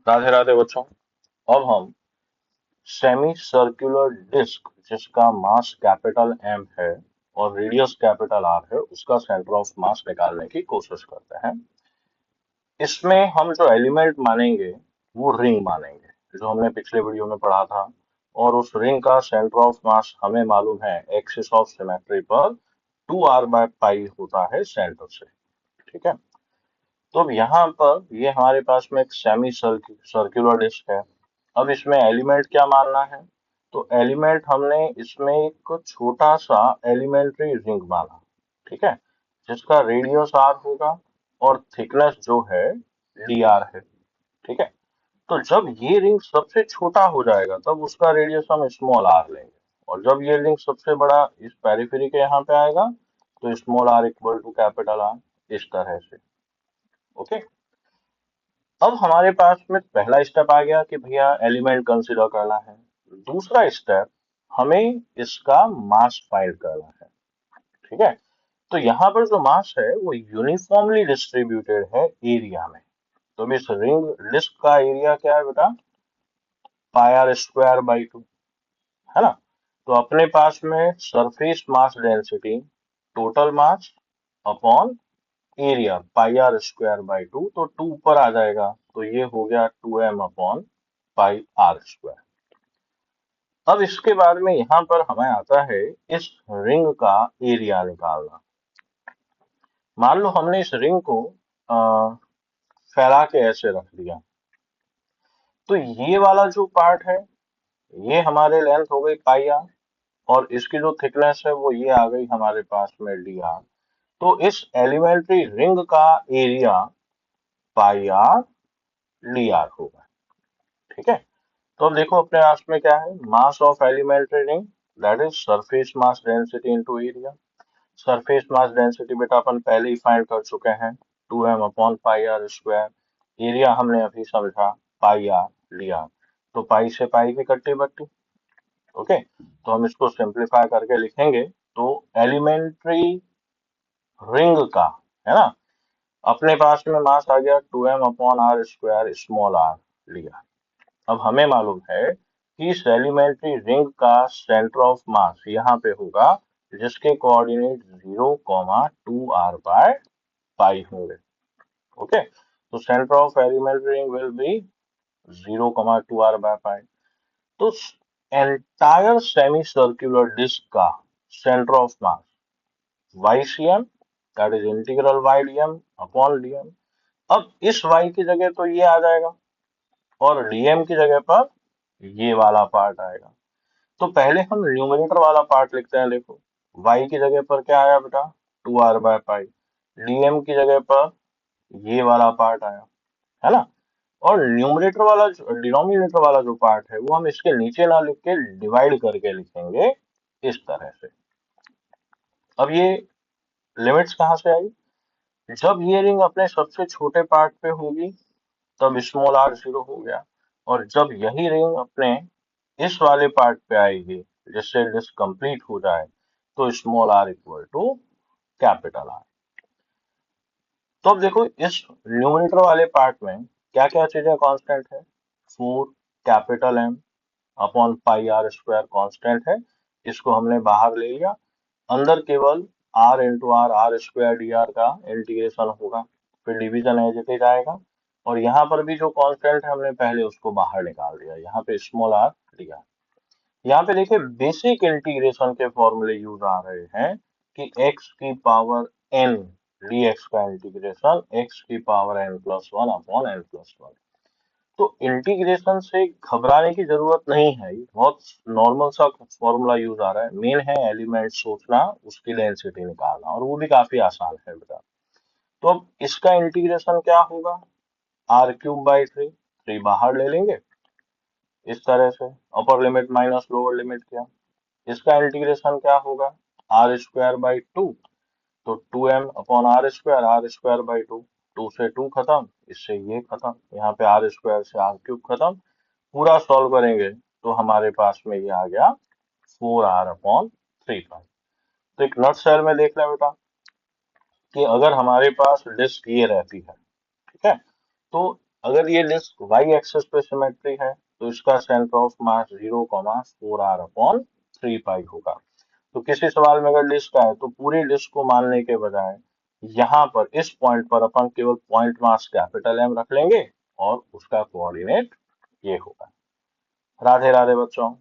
राधे राधे बच्चों। अब हम सेमी सर्कुलर डिस्क जिसका मास कैपिटल एम है और रेडियस कैपिटल आर है उसका सेंटर ऑफ मास निकालने की कोशिश करते हैं। इसमें हम जो एलिमेंट मानेंगे वो रिंग मानेंगे जो हमने पिछले वीडियो में पढ़ा था। और उस रिंग का सेंटर ऑफ मास हमें मालूम है एक्सिस ऑफ सिमेट्री पर 2r/पाई होता है सेंटर से। ठीक है। तो अब यहाँ पर ये हमारे पास में एक सेमी सर्कुलर डिस्क है। अब इसमें एलिमेंट क्या मानना है? तो एलिमेंट हमने इसमें एक छोटा सा एलिमेंट्री रिंग माना। ठीक है। जिसका रेडियस आर होगा और थिकनेस जो है डी आर है। ठीक है। तो जब ये रिंग सबसे छोटा हो जाएगा तब उसका रेडियस हम स्मॉल आर लेंगे। और जब ये रिंग सबसे बड़ा इस पेरिफेरी के यहाँ पे आएगा तो small R equal to capital R, इस तरह से। ओके। अब हमारे पास में पहला स्टेप आ गया कि भैया एलिमेंट कंसीडर करना है। दूसरा स्टेप, हमें इसका मास फाइंड करना है। ठीक है। तो यहाँ पर जो मास है वो यूनिफॉर्मली डिस्ट्रीब्यूटेड है एरिया में। तो इस रिंग डिस्क का एरिया क्या है बेटा? πr² / 2, है ना। तो अपने पास में surface mass density total mass upon area πr²/2, तो 2 ऊपर आ जाएगा तो ये हो गया 2m/πr²। अब इसके बाद में यहाँ पर हमें आता है इस रिंग का एरिया निकालना। मान लो हमने इस रिंग को अ, फैला के ऐसे रख दिया। तो ये वाला जो पार्ट है ये हमारे लेंथ हो गई पाई आर और इसकी जो थिकनेस है वो ये आ गई हमारे पास में डी आर। तो इस एलिमेंट्री रिंग का area pi R D R होगा। ठीक है। तो अब देखो अपने पास में क्या है, mass of elementary ring that is surface mass density into area. Surface mass density बेटा अपन पहले ही फाइंड कर चुके हैं 2m/πr²। एरिया हमने अभी समझा पाई आर डी आर। तो पाई से पाई की कट्टी बट्टी। ओके। तो हम इसको सिंप्लीफाई करके लिखेंगे तो एलिमेंट्री रिंग का, है ना, अपने पास में मास आ गया 2m/r² स्मॉल आर लिया। अब हमें मालूम है कि इस एलिमेंट्री रिंग का सेंटर ऑफ मास यहाँ पे होगा जिसके कोऑर्डिनेट 0,2r/पाई होंगे। ओके। तो centre of elementary ring will be 0,2r/पाई। तो एंटायर सेमी सर्कुलर डिस्क का centre of mass YCM, that is integral YdM upon dm। अब इस y की जगह तो ये आ जाएगा और dm की जगह पर ये वाला पार्ट आएगा। तो पहले हम न्यूमरेटर वाला पार्ट लिखते हैं। देखो y की जगह पर क्या आया बेटा? 2r/पाई। dm की जगह पर ये वाला पार्ट आया, है ना। और न्यूमरेटर वाला डिनोमिनेटर वाला जो पार्ट है वो हम इसके नीचे ना लिख के डिवाइड करके लिखेंगे इस तरह से। अब ये लिमिट्स कहाँ से आई? जब ये रिंग अपने सबसे छोटे पार्ट पे होगी तब स्मॉल आर 0 हो गया। और जब यही रिंग अपने इस वाले पार्ट पे आएगी जिससे डिस्क कंप्लीट हो जाए तो small R equal to capital R. तो अब देखो इस न्यूमरेटर वाले पार्ट में क्या क्या चीजें कांस्टेंट है? 4 capital M upon pi R square constant है, इसको हमने बाहर ले लिया। अंदर केवल R into R R square D R का इंटीग्रेशन होगा, फिर डिवीजन एज इट इज आएगा। और यहाँ पर भी जो कांस्टेंट है हमने पहले उसको बाहर निकाल दिया, यहाँ पे स्मॉल आर डी आर। यहाँ पे देखिए बेसिक इंटीग्रेशन के फॉर्मूले यूज आ रहे हैं कि x की पावर n dx का इंटीग्रेशन x की पावर n+1 अपॉन n+1। तो इंटीग्रेशन से घबराने की जरूरत नहीं है, ये बहुत नॉर्मल सा फॉर्मूला यूज आ रहा है। मेन है एलिमेंट सोचना, उसकी डेंसिटी निकालना, और वो भी काफी आसान है बेटा। तो अब इसका इंटीग्रेशन क्या होगा? r³ / 3, 3 बाहर ले लेंगे इस तरह से, upper limit minus lower limit किया। इसका इंटीग्रेशन क्या होगा? r²/2, तो 2m/r², r²/2, 2 से 2 खत्म, इससे ये खत्म, यहाँ पे r² से r³ खत्म। पूरा सॉल्व करेंगे तो हमारे पास में ये आ गया 4r/3। तो एक नॉट शेल में देख लें बेटा कि अगर हमारे पास डिस्क ये रहती है, ठीक है, तो अगर ये डिस्क वाई एक्सिस पे सिमेट्री है तो इसका सेंटर ऑफ मास 0,4r/3 पाई होगा। तो किसी सवाल में अगर डिस्क आए तो पूरी डिस्क को मानने के बजाय यहाँ पर इस पॉइंट पर अपन केवल पॉइंट मास कैपिटल एम रख लेंगे और उसका कोऑर्डिनेट ये होगा। राधे राधे बच्चों।